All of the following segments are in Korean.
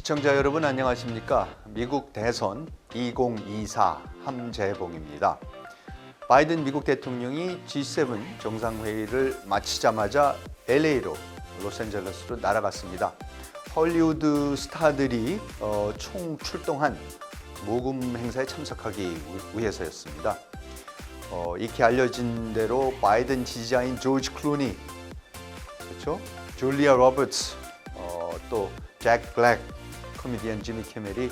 시청자 여러분 안녕하십니까? 미국 대선 2024 함재봉입니다. 바이든 미국 대통령이 G7 정상회의를 마치자마자 LA로 로스앤젤레스로 날아갔습니다. 헐리우드 스타들이 총 출동한 모금 행사에 참석하기 위해서였습니다. 익히 알려진 대로 바이든 지지자인 조지 클루니, 그렇죠? 줄리아 로버츠, 또 잭 블랙, 코미디언 지미 키멜이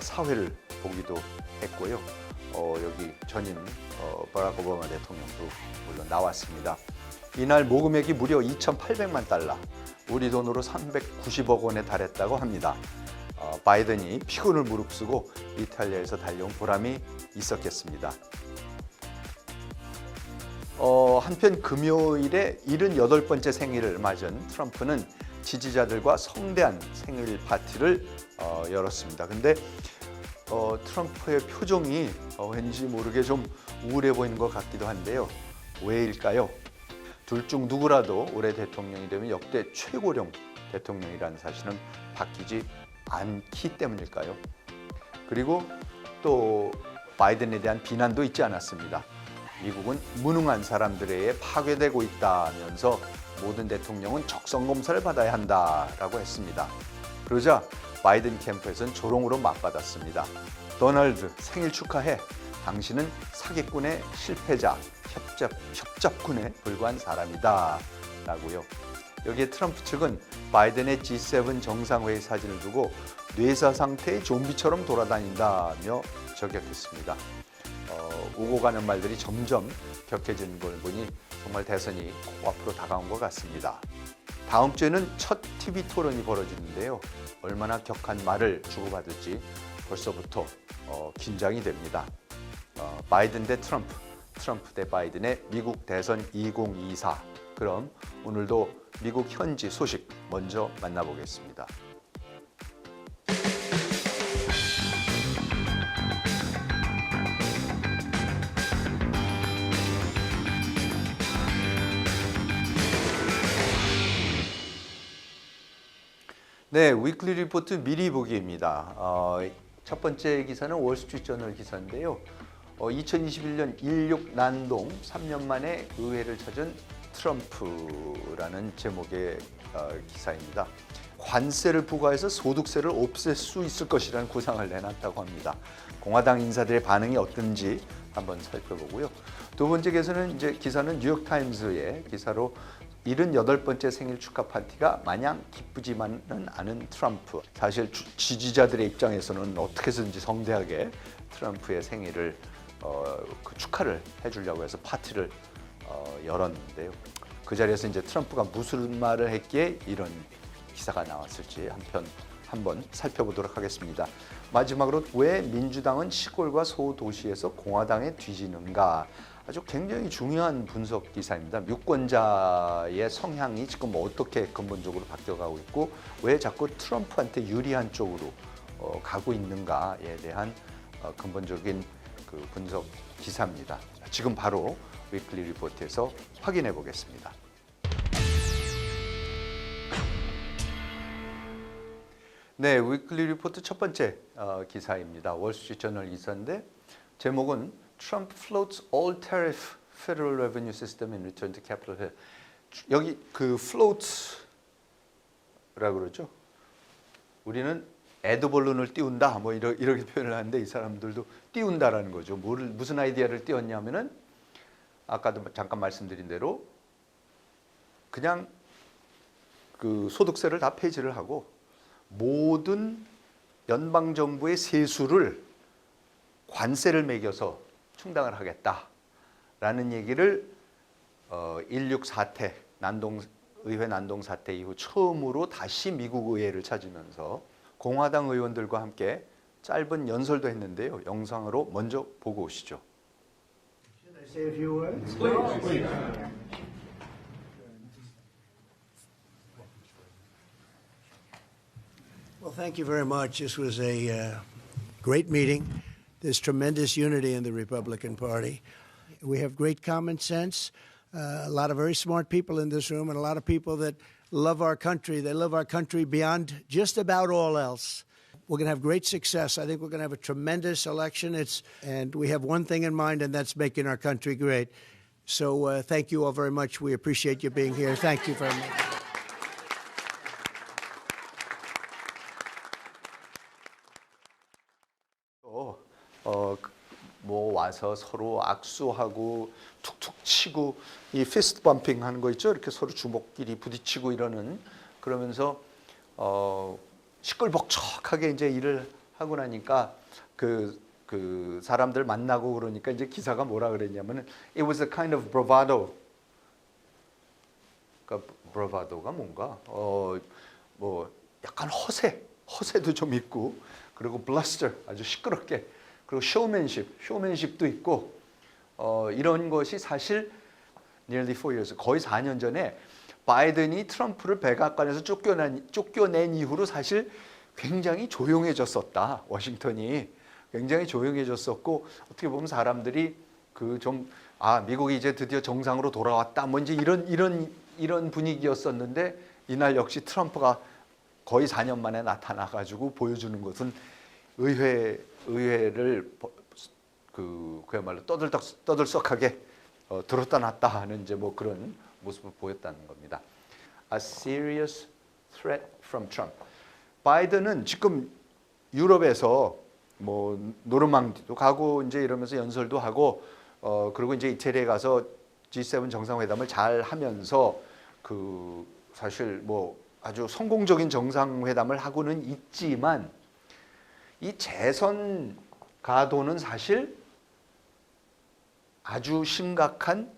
사회를 보기도 했고요. 여기 전임 버락 오바마 대통령도 물론 나왔습니다. 이날 모금액이 무려 2,800만 달러, 우리 돈으로 390억 원에 달했다고 합니다. 바이든이 피곤을 무릅쓰고 이탈리아에서 달려온 보람이 있었겠습니다. 한편 금요일에 78번째 생일을 맞은 트럼프는 지지자들과 성대한 생일 파티를 열었습니다. 근데 트럼프의 표정이 왠지 모르게 좀 우울해 보이는 것 같기도 한데요. 왜일까요? 둘 중 누구라도 올해 대통령이 되면 역대 최고령 대통령이라는 사실은 바뀌지 않기 때문일까요? 그리고 또 바이든에 대한 비난도 있지 않았습니다. 미국은 무능한 사람들에 의해 파괴되고 있다면서 모든 대통령은 적성 검사를 받아야 한다라고 했습니다. 그러자 바이든 캠프에서는 조롱으로 맞받았습니다. 도널드, 생일 축하해. 당신은 사기꾼의 실패자, 협잡꾼에 불과한 사람이다 라고요. 여기에 트럼프 측은 바이든의 G7 정상회의 사진을 두고 뇌사 상태의 좀비처럼 돌아다닌다며 저격했습니다. 오고 가는 말들이 점점 격해지는 걸 보니 정말 대선이 코앞으로 다가온 것 같습니다. 다음 주에는 첫 TV 토론이 벌어지는데요. 얼마나 격한 말을 주고받을지 벌써부터 긴장이 됩니다. 바이든 대 트럼프, 트럼프 대 바이든의 미국 대선 2024. 그럼 오늘도 미국 현지 소식 먼저 만나보겠습니다. 네, 위클리 리포트 미리 보기입니다. 첫 번째 기사는 월스트리트저널 기사인데요. 2021년 16 난동 3년 만에 의회를 찾은 트럼프라는 제목의 기사입니다. 관세를 부과해서 소득세를 없앨 수 있을 것이라는 구상을 내놨다고 합니다. 공화당 인사들의 반응이 어떤지 한번 살펴보고요. 두 번째 기사는 뉴욕타임스의 기사로 78번째 생일 축하 파티가 마냥 기쁘지만은 않은 트럼프. 사실 지지자들의 입장에서는 어떻게 해서든지 성대하게 트럼프의 생일을 그 축하를 해주려고 해서 파티를 열었는데요. 그 자리에서 이제 트럼프가 무슨 말을 했기에 이런 기사가 나왔을지 한번 살펴보도록 하겠습니다. 마지막으로 왜 민주당은 시골과 소도시에서 공화당에 뒤지는가? 아주 굉장히 중요한 분석 기사입니다. 유권자의 성향이 지금 어떻게 근본적으로 바뀌어가고 있고 왜 자꾸 트럼프한테 유리한 쪽으로 가고 있는가에 대한 근본적인 그 분석 기사입니다. 지금 바로 위클리 리포트에서 확인해 보겠습니다. 네, 위클리 리포트 첫 번째 기사입니다. 월스트리트저널 기사인데 제목은 Trump floats all tariff federal revenue system in return to Capitol Hill. 여기 그 floats라고 그러죠. 우리는 애드벌룬을 띄운다, 뭐 이렇게 표현을 하는데 이 사람들도 띄운다라는 거죠. 무슨 아이디어를 띄웠냐면은 아까도 잠깐 말씀드린 대로 그냥 그 소득세를 다 폐지를 하고 모든 연방 정부의 세수를 관세를 매겨서 충당을 하겠다라는 얘기를 16 사태 의회 난동 사태 이후 처음으로 다시 미국 의회를 찾으면서 공화당 의원들과 함께 짧은 연설도 했는데요. 영상으로 먼저 보고 오시죠. Should I say a few words? Please. Well, thank you very much. This was a great meeting. There's tremendous unity in the Republican Party. We have great common sense, a lot of very smart people in this room, and a lot of people that love our country. They love our country beyond just about all else. We're going to have great success. I think we're going to have a tremendous election. And we have one thing in mind, and that's making our country great. So thank you all very much. We appreciate you being here. Thank you very much. 뭐 와서 서로 악수하고 툭툭 치고 이 피스트 범핑 하는 거 있죠? 이렇게 서로 주먹끼리 부딪히고 이러는 그러면서 시끌벅적하게 이제 일을 하고 나니까 그 사람들 만나고 그러니까 이제 기사가 뭐라 그랬냐면은 it was a kind of bravado. 그러니까 bravado가 뭔가 뭐 약간 허세도 좀 있고 그리고 bluster 아주 시끄럽게 그리고 쇼맨십도 있고 이런 것이 사실 nearly 4 years 거의 4년 전에 바이든이 트럼프를 백악관에서 쫓겨낸 이후로 사실 굉장히 조용해졌었다. 워싱턴이 굉장히 조용해졌었고 어떻게 보면 사람들이 미국이 이제 드디어 정상으로 돌아왔다. 뭔지 이런 분위기였었는데 이날 역시 트럼프가 거의 4년 만에 나타나가지고 보여주는 것은 의회를 그야말로 떠들썩하게 들었다 놨다 하는 이제 뭐 그런 모습을 보였다는 겁니다. A serious threat from Trump. 바이든은 지금 유럽에서 뭐 노르망디도 가고 이제 이러면서 연설도 하고 그리고 이제 이태리에 가서 G7 정상회담을 잘 하면서 사실 뭐 아주 성공적인 정상회담을 하고는 있지만 이 재선 가도는 사실 아주 심각한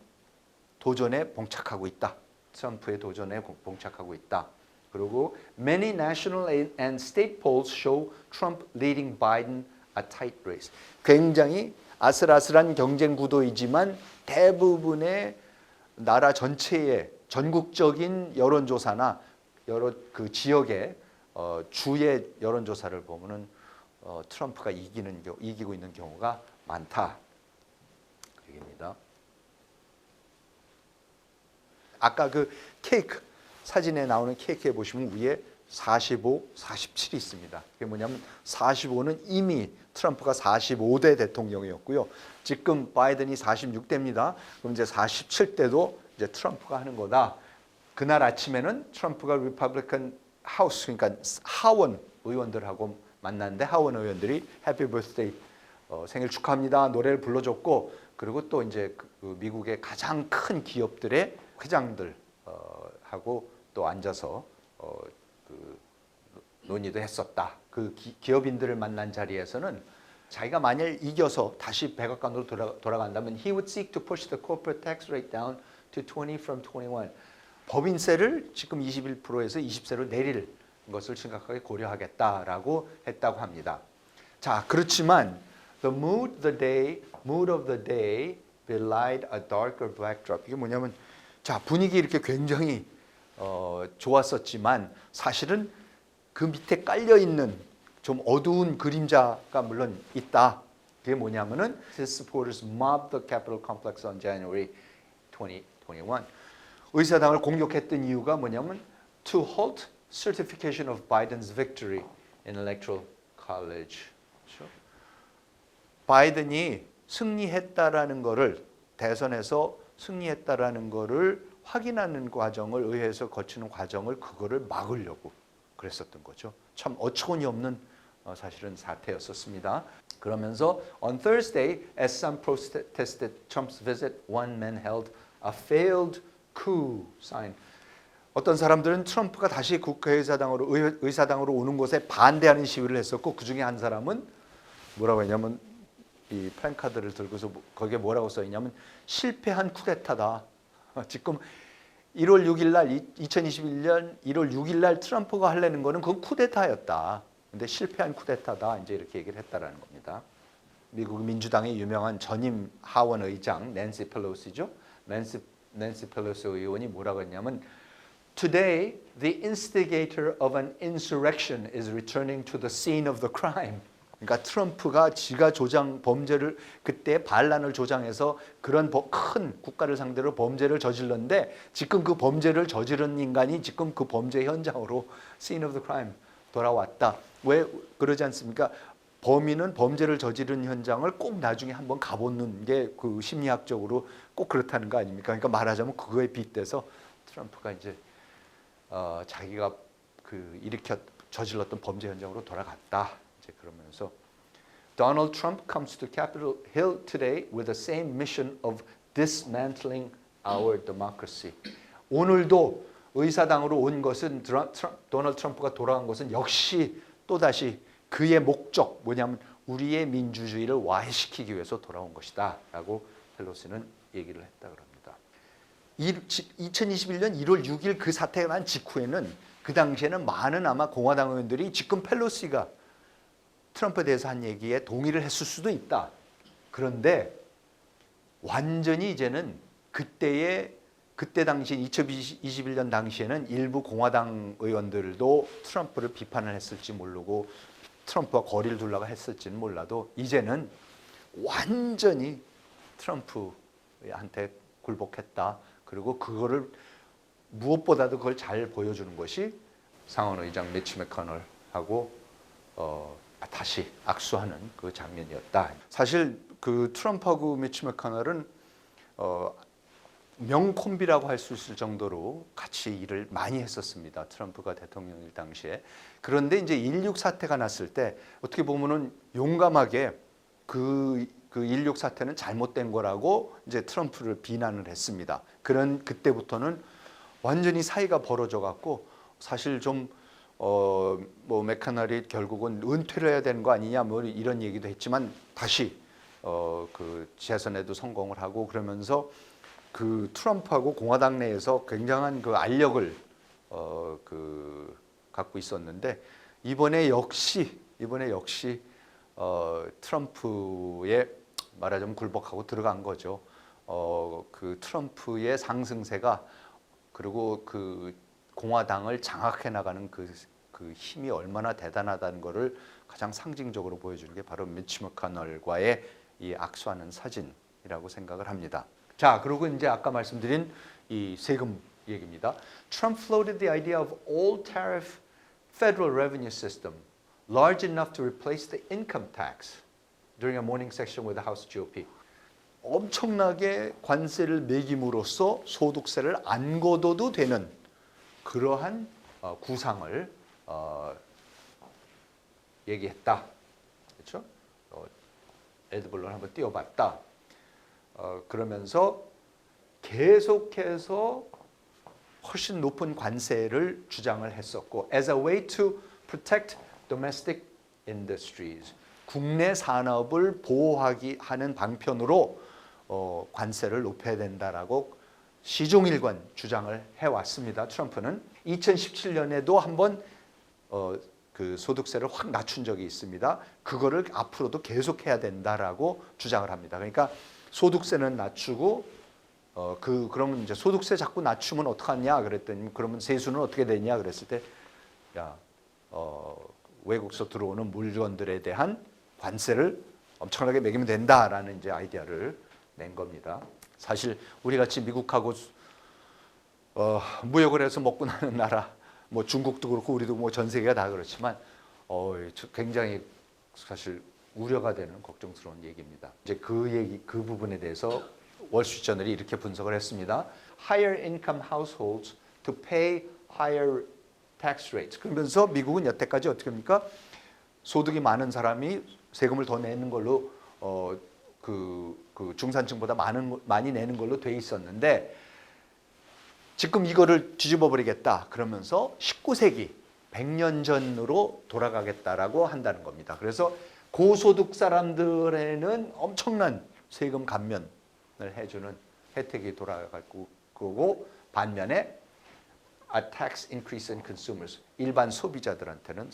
도전에 봉착하고 있다. 트럼프의 도전에 봉착하고 있다. 그리고 many national and state polls show Trump leading Biden a tight race. 굉장히 아슬아슬한 경쟁 구도이지만 대부분의 나라 전체의 전국적인 여론조사나 여러 그 지역의 주의 여론조사를 보면은 트럼프가 이기고 있는 경우가 많다. 그 얘기입니다. 아까 그 케이크 사진에 나오는 케이크에 보시면 위에 45, 47이 있습니다. 그게 뭐냐면 45는 이미 트럼프가 45대 대통령이었고요. 지금 바이든이 46대입니다. 그럼 이제 47대도 이제 트럼프가 하는 거다. 그날 아침에는 트럼프가 리퍼블리칸 하우스 그러니까 하원 의원들하고 만났는데 하원 의원들이 해피 버스데이 생일 축하합니다 노래를 불러줬고 그리고 또 이제 그 미국의 가장 큰 기업들의 회장들 하고 또 앉아서 논의도 했었다. 그 기업인들을 만난 자리에서는 자기가 만약 이겨서 다시 백악관으로 돌아간다면 he would seek to push the corporate tax rate down to 20 from 21. 법인세를 지금 21%에서 20세로 내릴 것을 심각하게 고려하겠다라고 했다고 합니다. 자, 그렇지만 the mood of the day belied a darker backdrop. 이게 뭐냐면 자, 분위기 이렇게 굉장히 좋았었지만 사실은 그 밑에 깔려 있는 좀 어두운 그림자가 물론 있다. 그게 뭐냐면은 his supporters mobbed the Capitol complex on January 2021. 의사당을 공격했던 이유가 뭐냐면 to halt certification of Biden's victory in electoral college. 그렇죠? 바이든이 승리했다라는 거를 대선에서 승리했다라는 거를 확인하는 과정을 의회에서 거치는 과정을 그거를 막으려고 그랬었던 거죠. 참 어처구니 없는 사실은 사태였었습니다. 그러면서 on Thursday, as some protested Trump's visit, one man held a failed coup sign. 어떤 사람들은 트럼프가 다시 국회의사당으로 의사당으로 오는 것에 반대하는 시위를 했었고 그 중에 한 사람은 뭐라고 했냐면 이 플랜카드를 들고서 거기에 뭐라고 써 있냐면 실패한 쿠데타다. 지금 1월 6일 날 2021년 1월 6일 날 트럼프가 하려는 거는 그건 쿠데타였다. 근데 실패한 쿠데타다. 이제 이렇게 얘기를 했다라는 겁니다. 미국 민주당의 유명한 전임 하원 의장 낸시 펠로시죠. 낸시 펠로시 의원이 뭐라고 했냐면 Today, the instigator of an insurrection is returning to the scene of the crime. 그러니까 트럼프가 지가 범죄를 그때 반란을 조장해서 그런 큰 국가를 상대로 범죄를 저질렀는데 지금 그 범죄를 저지른 인간이 지금 그 범죄 현장으로 scene of the crime 돌아왔다. 왜 그러지 않습니까? 범인은 범죄를 저지른 현장을 꼭 나중에 한번 가보는 게 그 심리학적으로 꼭 그렇다는 거 아닙니까? 그러니까 말하자면 그거에 빗대서 트럼프가 이제 자기가 저질렀던 범죄 현장으로 돌아갔다. 이제 그러면서 Donald Trump comes to Capitol Hill today with the same mission of dismantling our democracy. 오늘도 의사당으로 온 것은 도널드 트럼프가 돌아간 것은 역시 또다시 그의 목적 뭐냐면 우리의 민주주의를 와해시키기 위해서 돌아온 것이다 라고 펠로시는 얘기를 했다 그럽니다. 2021년 1월 6일 그 사태가 난 직후에는 그 당시에는 많은 아마 공화당 의원들이 지금 펠로시가 트럼프에 대해서 한 얘기에 동의를 했을 수도 있다. 그런데 완전히 이제는 그때 당시 2021년 당시에는 일부 공화당 의원들도 트럼프를 비판을 했을지 모르고 트럼프와 거리를 두려고 했을지는 몰라도 이제는 완전히 트럼프한테 굴복했다. 그리고 그거를 무엇보다도 그걸 잘 보여주는 것이 상원의장 미치 매코넬하고 다시 악수하는 그 장면이었다. 사실 그 트럼프하고 미치 매코넬은 명콤비라고 할 수 있을 정도로 같이 일을 많이 했었습니다. 트럼프가 대통령일 당시에. 그런데 이제 1.6 사태가 났을 때 어떻게 보면은 용감하게 그1.6 사태는 잘못된 거라고 이제 트럼프를 비난을 했습니다. 그때부터는 완전히 사이가 벌어져 갖고 사실 좀 뭐 매코넬이 결국은 은퇴를 해야 되는 거 아니냐 뭐 이런 얘기도 했지만 다시 그 재선에도 성공을 하고 그러면서 그 트럼프하고 공화당 내에서 굉장한 그 알력을 갖고 있었는데 이번에 역시 트럼프의 말하자면 굴복하고 들어간 거죠. 그 트럼프의 상승세가 그리고 그 공화당을 장악해 나가는 그 힘이 얼마나 대단하다는 것을 가장 상징적으로 보여주는 게 바로 미치 매코넬과의 이 악수하는 사진이라고 생각을 합니다. 자, 그리고 이제 아까 말씀드린 이 세금 얘기입니다. Trump floated the idea of all tariff federal revenue system large enough to replace the income tax during a morning session with the House GOP. 엄청나게 관세를 매김으로써 소득세를 안 걷어도 되는 그러한 구상을 얘기했다. 그렇죠? 에드블러를 한번 띄워봤다. 그러면서 계속해서 훨씬 높은 관세를 주장을 했었고 as a way to protect domestic industries. 국내 산업을 보호하는 방편으로 관세를 높여야 된다라고 시종일관 주장을 해왔습니다. 트럼프는 2017년에도 한번 그 소득세를 확 낮춘 적이 있습니다. 그거를 앞으로도 계속해야 된다라고 주장을 합니다. 그러니까 소득세는 낮추고 그러면 이제 소득세 자꾸 낮추면 어떡하냐 그랬더니 그러면 세수는 어떻게 되냐 그랬을 때 외국에서 들어오는 물건들에 대한 관세를 엄청나게 매기면 된다라는 이제 아이디어를 낸 겁니다. 사실 우리 같이 미국하고 무역을 해서 먹고 나는 나라, 뭐 중국도 그렇고 우리도 뭐 전 세계가 다 그렇지만 굉장히 사실 우려가 되는 걱정스러운 얘기입니다. 이제 그 부분에 대해서 월스트리트저널이 이렇게 분석을 했습니다. Higher income households to pay higher tax rates. 그러면서 미국은 여태까지 어떻게 합니까? 소득이 많은 사람이 세금을 더 내는 걸로 그 중산층보다 많이 내는 걸로 돼 있었는데 지금 이거를 뒤집어 버리겠다. 그러면서 19세기 100년 전으로 돌아가겠다라고 한다는 겁니다. 그래서 고소득 사람들에는 엄청난 세금 감면을 해주는 혜택이 돌아갈 거고 반면에 a tax increase in consumers 일반 소비자들한테는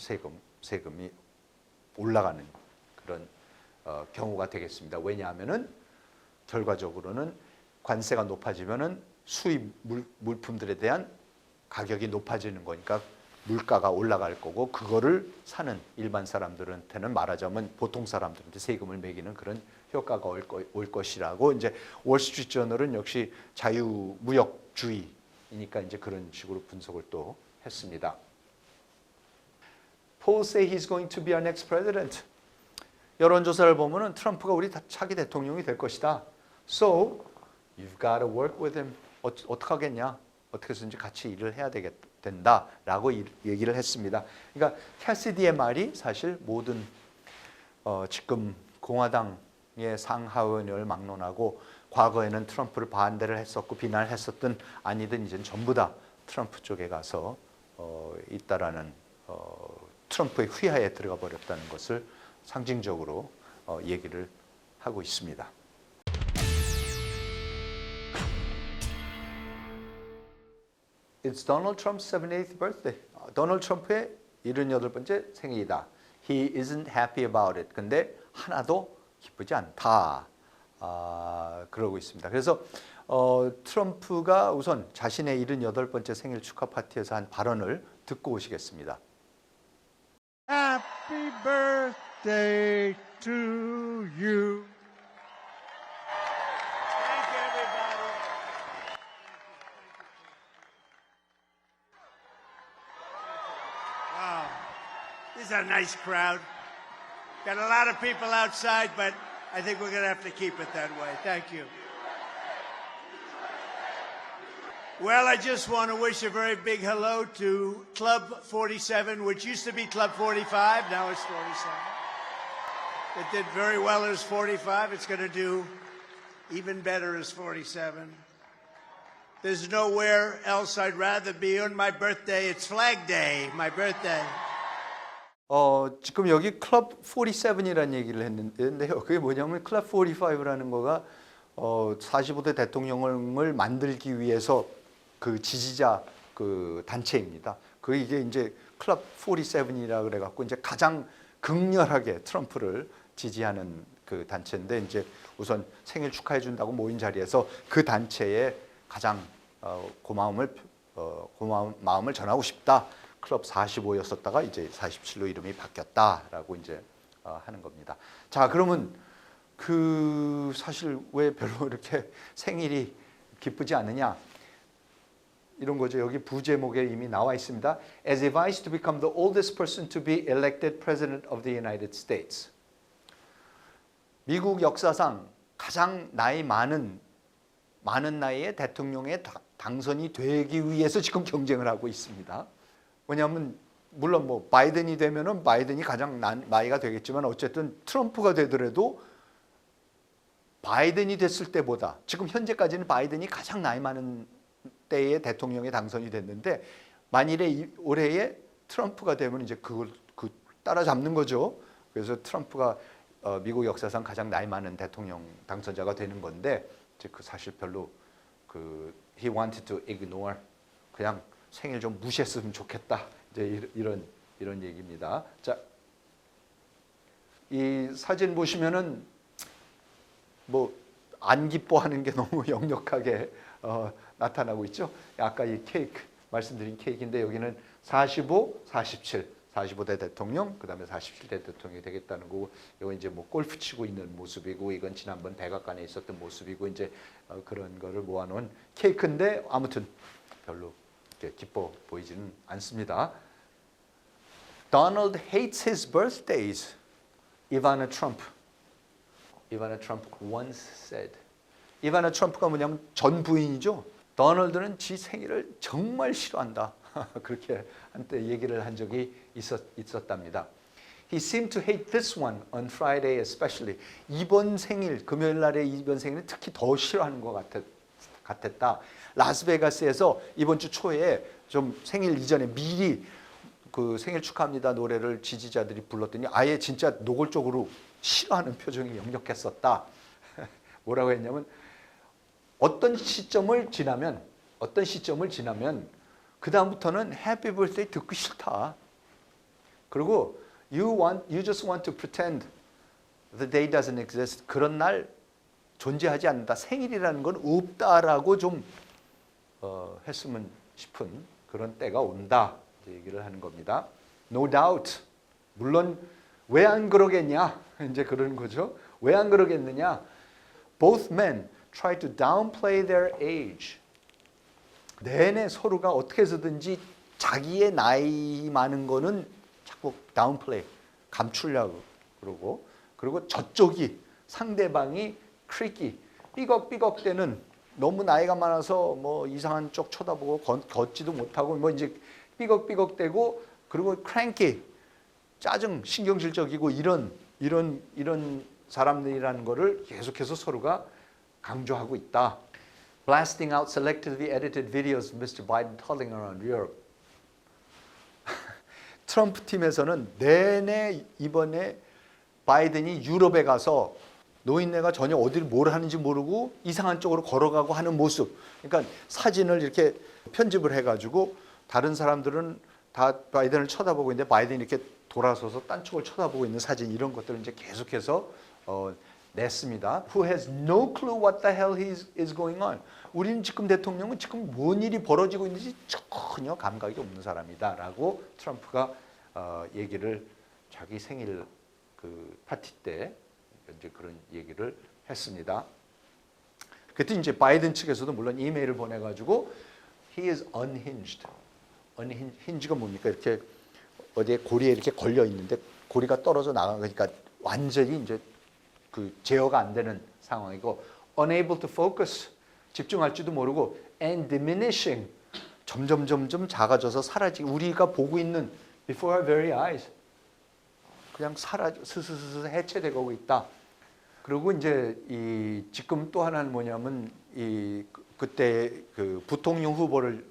세금이 올라가는 그런 경우가 되겠습니다. 왜냐하면은 결과적으로는 관세가 높아지면은 수입 물품들에 대한 가격이 높아지는 거니까 물가가 올라갈 거고 그거를 사는 일반 사람들한테는 말하자면 보통 사람들한테 세금을 매기는 그런 효과가 올 것이라고 이제 월스트리트 저널은 역시 자유무역주의이니까 이제 그런 식으로 분석을 또 했습니다. Paul say he's going to be our next president. 여론조사를 보면은 트럼프가 우리 차기 대통령이 될 것이다. So you've got to work with him. 어떻게 하겠냐? 어떻게 해서든지 같이 일을 해야 된다라고 얘기를 했습니다. 그러니까 캐시디의 말이 사실 모든 지금 공화당의 상하원을 막론하고 과거에는 트럼프를 반대를 했었고 비난을 했었던 아니든 이제는 전부 다 트럼프 쪽에 가서 있다라는 트럼프의 휘하에 들어가 버렸다는 것을 상징적으로 얘기를 하고 있습니다. It's Donald Trump's 78th birthday. 도널드 트럼프의 78번째 생일이다. He isn't happy about it. 근데 하나도 기쁘지 않다. 그러고 있습니다. 그래서 트럼프가 우선 자신의 78번째 생일 축하 파티에서 한 발언을 듣고 오시겠습니다. Happy birthday to you. Thank you, everybody. Wow, this is a nice crowd. Got a lot of people outside, but I think we're going to have to keep it that way. Thank you. Well, I just want to wish a very big hello to Club 47, which used to be Club 45, now it's 47. It did very well as 45. It's going to do even better as 47. There's nowhere else I'd rather be on my birthday. It's Flag Day, my birthday. 지금 여기 클럽 47이라는 얘기를 했는데요. 그게 뭐냐면 클럽 45라는 거가 45대 대통령을 만들기 위해서 그 지지자 그 단체입니다. 그 이게 이제 클럽 47이라 그래 갖고 이제 가장 극렬하게 트럼프를 지지하는 그 단체인데 이제 우선 생일 축하해 준다고 모인 자리에서 그 단체에 가장 고마운 마음을 전하고 싶다. 클럽 45였었다가 이제 47로 이름이 바뀌었다라고 이제 하는 겁니다. 자, 그러면 그 사실 왜 별로 이렇게 생일이 기쁘지 않느냐? 이런 거죠. 여기 부제목에 이미 나와 있습니다. As advised to become the oldest person to be elected president of the United States. 미국 역사상 가장 나이 많은 나이에 대통령에 당선이 되기 위해서 지금 경쟁을 하고 있습니다. 왜냐하면 물론 뭐 바이든이 되면은 바이든이 가장 나이가 되겠지만 어쨌든 트럼프가 되더라도 바이든이 됐을 때보다 지금 현재까지는 바이든이 가장 나이 많은 때에 대통령에 당선이 됐는데 만일에 올해에 트럼프가 되면 이제 그걸 따라잡는 거죠. 그래서 트럼프가 미국 역사상 가장 나이 많은 대통령 당선자가 되는 건데 이제 그 사실 별로 he wanted to ignore 그냥 생일 좀 무시했으면 좋겠다. 이제 이런 얘기입니다. 자, 이 사진 보시면은 뭐 안 기뻐하는 게 너무 역력하게 나타나고 있죠. 아까 이 케이크 말씀드린 케이크인데 여기는 45, 47, 45대 대통령, 그다음에 47대 대통령이 되겠다는 거고, 이건 이제 뭐 골프 치고 있는 모습이고, 이건 지난번 백악관에 있었던 모습이고, 이제 그런 거를 모아놓은 케이크인데 아무튼 별로 이렇게 기뻐 보이지는 않습니다. Donald hates his birthdays. Ivana Trump once said. 이바나 트럼프가 뭐냐면 전 부인이죠. 도널드는 지 생일을 정말 싫어한다. 그렇게 한때 얘기를 한 적이 있었답니다. He seemed to hate this one on Friday especially. 이번 생일, 금요일 날의 이번 생일은 특히 더 싫어하는 것 같았다. 라스베가스에서 이번 주 초에 좀 생일 이전에 미리 그 생일 축하합니다 노래를 지지자들이 불렀더니 아예 진짜 노골적으로 싫어하는 표정이 역력했었다. 뭐라고 했냐면 어떤 시점을 지나면 그 다음부터는 해피 버스데이 듣기 싫다. 그리고 you just want to pretend the day doesn't exist. 그런 날 존재하지 않는다. 생일이라는 건 없다라고 좀 했으면 싶은 그런 때가 온다. 이제 얘기를 하는 겁니다. No doubt. 물론 왜 안 그러겠냐? 이제 그러는 거죠. 왜 안 그러겠느냐? Both men try to downplay their age. 내내 서로가 어떻게 해서든지 자기의 나이 많은 거는 자꾸 downplay, 감추려고 그러고, 그리고 저쪽이 상대방이 creaky, 삐걱삐걱대는, 너무 나이가 많아서 뭐 이상한 쪽 쳐다보고 걷지도 못하고 뭐 이제 삐걱삐걱대고, 그리고 cranky, 짜증, 신경질적이고 이런 사람들이라는 거를 계속해서 서로가 강조하고 있다. Blasting out selectively edited videos of Mr. Biden toddling around Europe. 트럼프 팀에서는 내내 이번에 바이든이 유럽에 가서 노인네가 전혀 어디를 뭘 하는지 모르고 이상한 쪽으로 걸어가고 하는 모습. 그러니까 사진을 이렇게 편집을 해가지고 다른 사람들은 다 바이든을 쳐다보고 있는데 바이든이 이렇게 돌아서서 딴 쪽을 쳐다보고 있는 사진, 이런 것들을 이제 계속해서 냈습니다. Who has no clue what the hell is going on. 우리는 지금 대통령은 지금 뭔 일이 벌어지고 있는지 전혀 감각이 없는 사람이다라고 트럼프가 얘기를 자기 생일 그 파티 때 이제 그런 얘기를 했습니다. 그때 이제 바이든 측에서도 물론 이메일을 보내가지고 he is unhinged. unhinged가 뭡니까? 이렇게 어디에 고리에 이렇게 걸려 있는데 고리가 떨어져 나가니까 완전히 이제 그 제어가 안 되는 상황이고, unable to focus, 집중할지도 모르고, and diminishing, 점점 작아져서 사라지고, 우리가 보고 있는 before our very eyes, 그냥 스스스 해체되고 있다. 그리고 이제 이 지금 또 하나는 뭐냐면 그때 그 부통령 후보를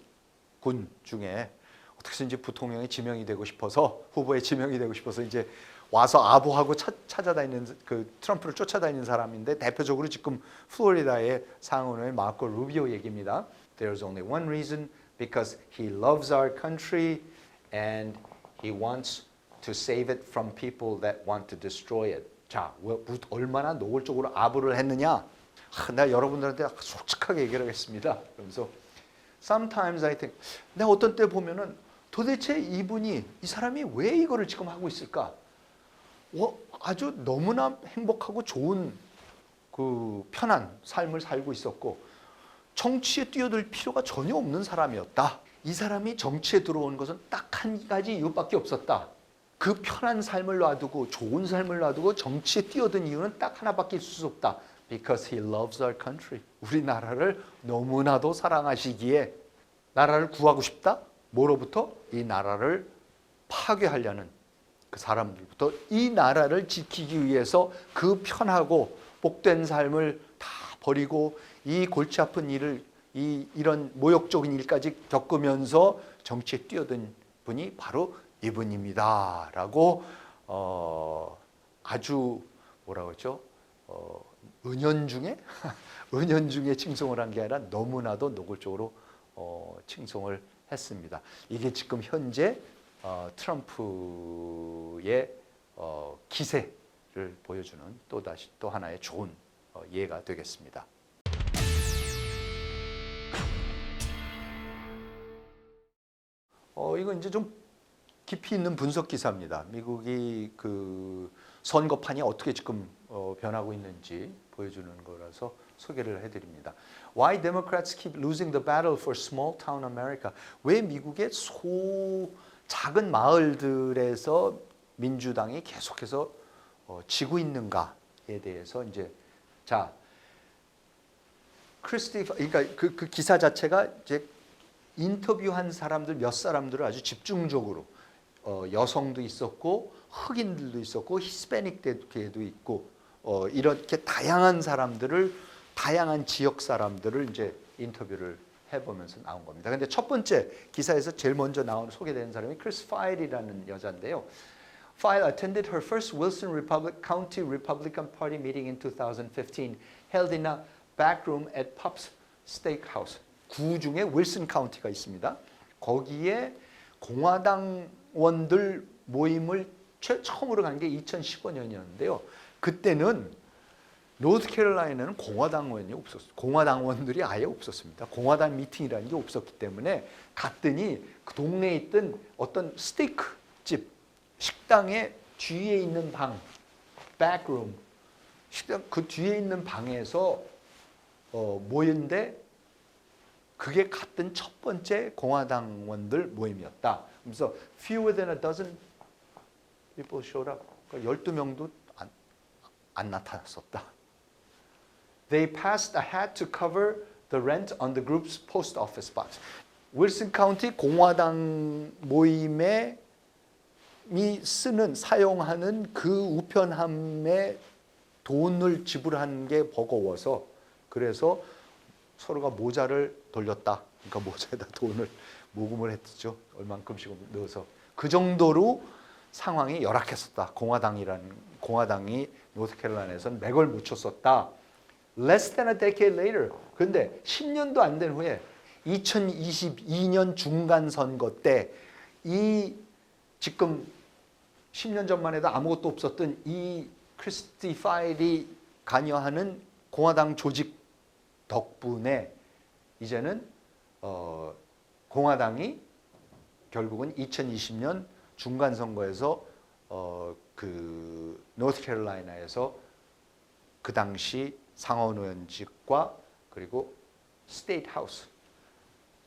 군 중에 어떻게든지 부통령에 지명이 되고 싶어서, 후보에 지명이 되고 싶어서 이제 와서 아부하고 찾아다니는, 그 트럼프를 쫓아다니는 사람인데, 대표적으로 지금 플로리다의 상원의 마코 루비오 얘기입니다. There's only one reason, because he loves our country and he wants to save it from people that want to destroy it. 자, 얼마나 노골적으로 아부를 했느냐? 내가 여러분들한테 솔직하게 얘기를 하겠습니다. 그러면서 sometimes I think, 내가 어떤 때 보면은 도대체 이 사람이 왜 이거를 지금 하고 있을까? 아주 너무나 행복하고 좋은 그 편한 삶을 살고 있었고 정치에 뛰어들 필요가 전혀 없는 사람이었다. 이 사람이 정치에 들어온 것은 딱 한 가지 이유밖에 없었다. 그 편한 삶을 놔두고, 좋은 삶을 놔두고 정치에 뛰어든 이유는 딱 하나밖에 있을 수 없다. Because he loves our country. 우리나라를 너무나도 사랑하시기에 나라를 구하고 싶다. 뭐로부터? 이 나라를 파괴하려는 그 사람들부터 이 나라를 지키기 위해서 그 편하고 복된 삶을 다 버리고 이 골치 아픈 일을, 이런 모욕적인 일까지 겪으면서 정치에 뛰어든 분이 바로 이분입니다. 라고 아주 뭐라고 했죠? 은연중에 은연중에 칭송을 한 게 아니라 너무나도 노골적으로 칭송을 했습니다. 이게 지금 현재 트럼프의 기세를 보여주는 또 하나의 좋은 예가 되겠습니다. 이건 이제 좀 깊이 있는 분석 기사입니다. 미국이 그 선거판이 어떻게 지금 변하고 있는지 보여주는 거라서 소개를 해드립니다. Why Democrats keep losing the battle for small town America? 왜 미국의 작은 마을들에서 민주당이 계속해서 지고 있는가에 대해서 이제 그러니까 그 기사 자체가 이제 인터뷰한 사람들 몇 사람들을 아주 집중적으로 여성도 있었고 흑인들도 있었고 히스패닉계도 있고 이렇게 다양한 사람들을, 다양한 지역 사람들을 이제 인터뷰를 해보면서 나온 겁니다. 근데 첫 번째 기사에서 제일 먼저 소개되는 사람이 크리스 파일이라는 여자인데요. File attended her first Wilson County Republican Party meeting in 2015, held in a back room at Pop's Steakhouse. 구 중에 윌슨 카운티가 있습니다. 거기에 공화당원들 모임을 처음으로 간 게 2015년이었는데요. 그때는 노스캐롤라이나는 공화당원이 없었어요. 공화당원들이 아예 없었습니다. 공화당 미팅이라는 게 없었기 때문에 갔더니 그 동네에 있던 어떤 스테이크 집 식당의 뒤에 있는 방, 백룸, 식당 그 뒤에 있는 방에서 모였는데 그게 갔던 첫 번째 공화당원들 모임이었다. 그래서 fewer than a dozen people showed up. 그러니까 12명도 안 나타났었다. They passed a hat to cover the rent on the group's post office box. 윌슨 카운티 공화당 모임에 사용하는 그 우편함에 돈을 지불한 게 버거워서 그래서 서로가 모자를 돌렸다. 그러니까 모자에다 돈을 모금을 했죠. 얼만큼씩 넣어서 그 정도로 상황이 열악했었다. 공화당이 노스캐롤라이나에서는 맥을 못 쳤었다. Less than a decade later. 그런데 10년도 안 된 후에 2022년 중간 선거 때 이 지금 10년 전만 해도 아무것도 없었던 이 크리스티 파일이 관여하는 공화당 조직 덕분에 이제는 공화당이 결국은 2020년 중간 선거에서 그 노스캐롤라이나에서 그 당시 상원 의원직과 그리고 스테이트 하우스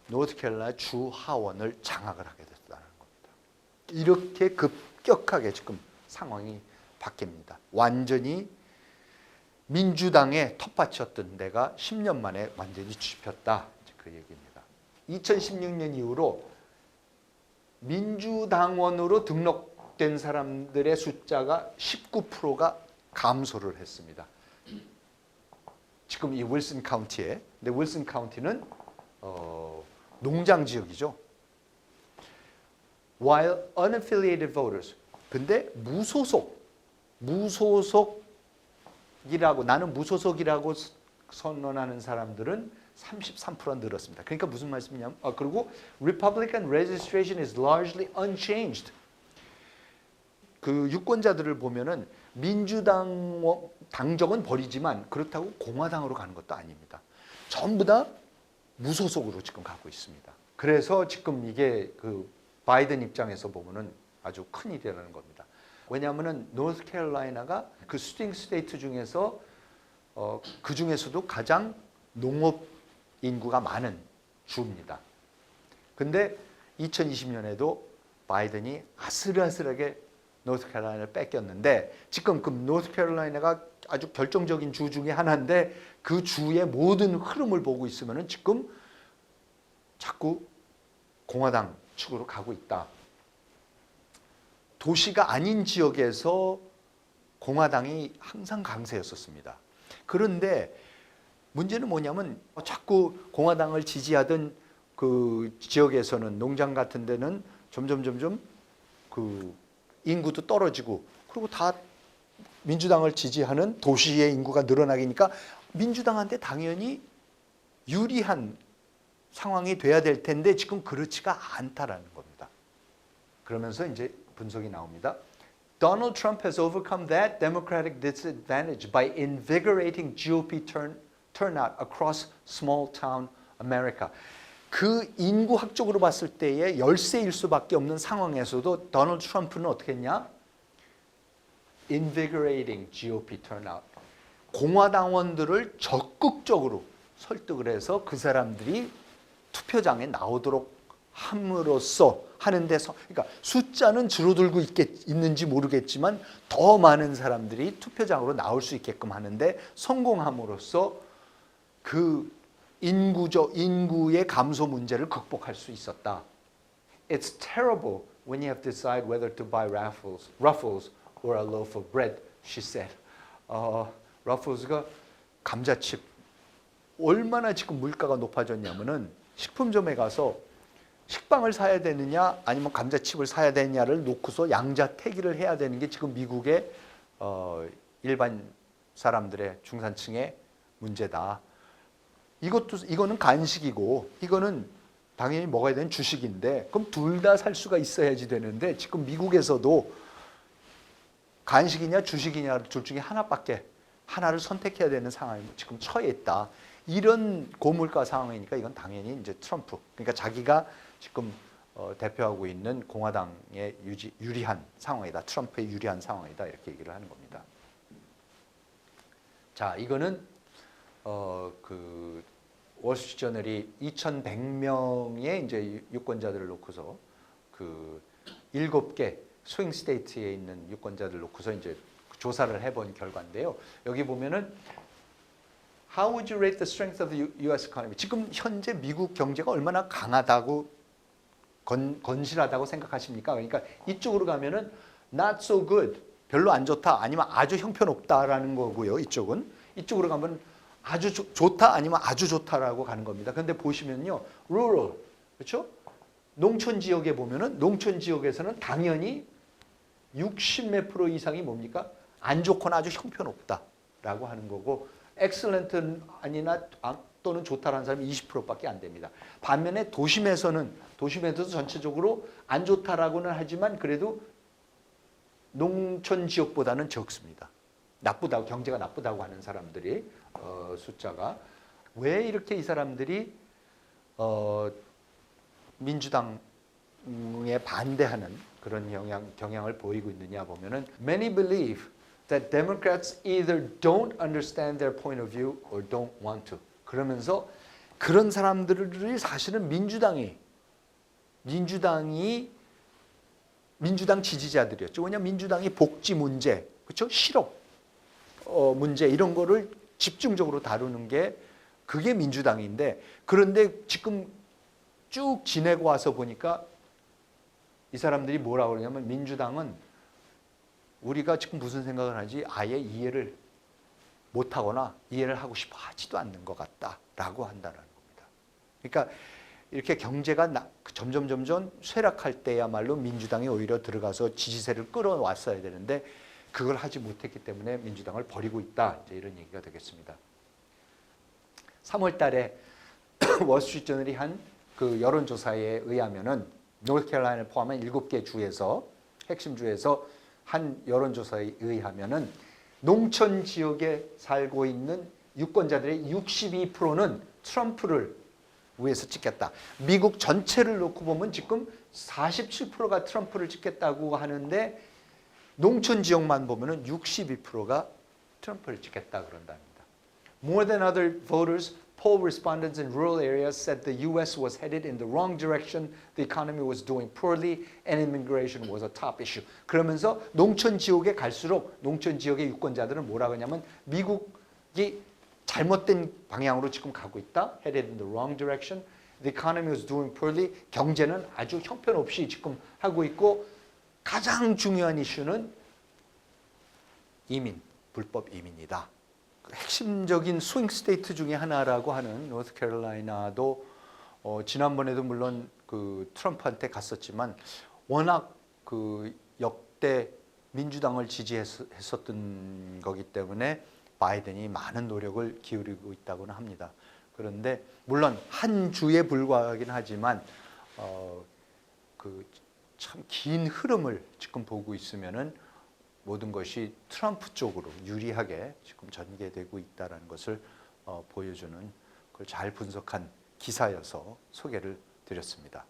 노스캐롤라이나 주 하원을 장악을 하게 됐다는 겁니다. 이렇게 급격하게 지금 상황이 바뀝니다. 완전히 민주당의 텃밭이었던 데가 10년 만에 완전히 뒤집혔다. 그 얘기입니다. 2016년 이후로 민주당원으로 등록된 사람들의 숫자가 19%가 감소를 했습니다. 지금 이 윌슨 카운티에, 근데 윌슨 카운티는 농장 지역이죠. While unaffiliated voters, 근데 무소속이라고 나는 무소속이라고 선언하는 사람들은 33%가 늘었습니다. 그러니까 무슨 말씀이냐면 그리고 Republican registration is largely unchanged. 그 유권자들을 보면은 민주당 당적은 버리지만 그렇다고 공화당으로 가는 것도 아닙니다. 전부 다 무소속으로 지금 가고 있습니다. 그래서 지금 이게 그 바이든 입장에서 보면은 아주 큰 일이라는 겁니다. 왜냐하면은 노스캐롤라이나가 그 스윙 스테이트 중에서 그 중에서도 가장 농업 인구가 많은 주입니다. 근데 2020년에도 바이든이 아슬아슬하게 노스캐롤라이나를 뺏겼는데 지금 그 노스캐롤라이나가 아주 결정적인 주 중에 하나인데 그 주의 모든 흐름을 보고 있으면은 지금 자꾸 공화당 측으로 가고 있다. 도시가 아닌 지역에서 공화당이 항상 강세였었습니다. 그런데 문제는 뭐냐면 자꾸 공화당을 지지하던 그 지역에서는 농장 같은 데는 점점 그 인구도 떨어지고 그리고 다 민주당을 지지하는 도시의 인구가 늘어나기니까 민주당한테 당연히 유리한 상황이 돼야 될 텐데 지금 그렇지가 않다라는 겁니다. 그러면서 이제 분석이 나옵니다. Donald Trump has overcome that Democratic disadvantage by invigorating GOP turnout across small town America. 그 인구학적으로 봤을 때의 열세일 수밖에 없는 상황에서도 도널드 트럼프는 어떻게 했냐? Invigorating GOP turnout. 공화당원들을 적극적으로 설득을 해서 그 사람들이 투표장에 나오도록 함으로써 하는 데서 그러니까 숫자는 줄어들고 있는지 모르겠지만 더 많은 사람들이 투표장으로 나올 수 있게끔 하는데 성공함으로써 그 인구의 감소 문제를 극복할 수 있었다. It's terrible when you have to decide whether to buy Ruffles or a loaf of bread, she said. Ruffles가 감자칩 얼마나 지금 물가가 높아졌냐면은 식품점에 가서 식빵을 사야 되느냐 아니면 감자칩을 사야 되느냐를 놓고서 양자택일을 해야 되는 게 지금 미국의 일반 사람들의 중산층의 문제다. 이거는 간식이고 이거는 당연히 먹어야 되는 주식인데 그럼 둘 다 살 수가 있어야지 되는데 지금 미국에서도 간식이냐 주식이냐 둘 중에 하나밖에 하나를 선택해야 되는 상황에 지금 처해 있다. 이런 고물가 상황이니까 이건 당연히 이제 트럼프, 그러니까 자기가 지금 대표하고 있는 공화당에 유리한 상황이다. 트럼프에 유리한 상황이다. 이렇게 얘기를 하는 겁니다. 자, 이거는 그 월스트리트저널이 2,100명의 이제 유권자들을 놓고서 그 7개 스윙 스테이트에 있는 유권자들을 놓고서 이제 조사를 해본 결과인데요. 여기 보면은 How would you rate the strength of the U.S. economy? 지금 현재 미국 경제가 얼마나 강하다고 건실하다고 생각하십니까? 그러니까 이쪽으로 가면은 not so good, 별로 안 좋다, 아니면 아주 형편없다라는 거고요. 이쪽으로 가면 아주 좋다, 아니면 아주 좋다라고 가는 겁니다. 그런데 보시면요, rural, 그렇죠? 농촌 지역에 보면은 농촌 지역에서는 당연히 60몇 프로 이상이 뭡니까? 안 좋거나 아주 형편없다라고 하는 거고, excellent 아니나 또는 좋다라는 사람이 20%밖에 안 됩니다. 반면에 도심에서도 전체적으로 안 좋다라고는 하지만 그래도 농촌 지역보다는 적습니다. 나쁘다고, 경제가 나쁘다고 하는 사람들이 숫자가. 왜 이렇게 이 사람들이 민주당에 반대하는 그런 경향을 보이고 있느냐 보면은 many believe that Democrats either don't understand their point of view or don't want to. 그러면서 그런 사람들이 사실은 민주당 지지자들이었죠. 왜냐하면 민주당이 복지 문제, 그렇죠? 실업 문제 이런 거를 집중적으로 다루는 게 그게 민주당인데, 그런데 지금 쭉 지내고 와서 보니까 이 사람들이 뭐라고 그러냐면 민주당은 우리가 지금 무슨 생각을 하는지 아예 이해를 못하거나 이해를 하고 싶어 하지도 않는 것 같다라고 한다는 겁니다. 그러니까 이렇게 경제가 점점 쇠락할 때야말로 민주당이 오히려 들어가서 지지세를 끌어왔어야 되는데 그걸 하지 못했기 때문에 민주당을 버리고 있다. 이제 이런 얘기가 되겠습니다. 3월 달에 월스트리트저널이 한 그 여론조사에 의하면은 노스캐롤라이나를 포함한 7개 주에서 핵심 주에서 한 여론조사에 의하면은 농촌 지역에 살고 있는 유권자들의 62%는 트럼프를 위해서 찍겠다. 미국 전체를 놓고 보면 지금 47%가 트럼프를 찍겠다고 하는데 농촌 지역만 보면은 62%가 트럼프를 찍겠다 그런답니다. More than other voters, poll respondents in rural areas said the U.S. was headed in the wrong direction, the economy was doing poorly, and immigration was a top issue. 그러면서 농촌 지역에 갈수록 농촌 지역의 유권자들은 뭐라고 하냐면 미국이 잘못된 방향으로 지금 가고 있다. Headed in the wrong direction. The economy was doing poorly. 경제는 아주 형편없이 지금 하고 있고 가장 중요한 이슈는 이민, 불법 이민이다. 핵심적인 스윙 스테이트 중에 하나라고 하는 노스캐롤라이나도 지난번에도 물론 그 트럼프한테 갔었지만 워낙 그 역대 민주당을 지지했었던 거기 때문에 바이든이 많은 노력을 기울이고 있다고는 합니다. 그런데 물론 한 주에 불과하긴 하지만 그 참 긴 흐름을 지금 보고 있으면은 모든 것이 트럼프 쪽으로 유리하게 지금 전개되고 있다는 것을 보여주는 그걸 잘 분석한 기사여서 소개를 드렸습니다.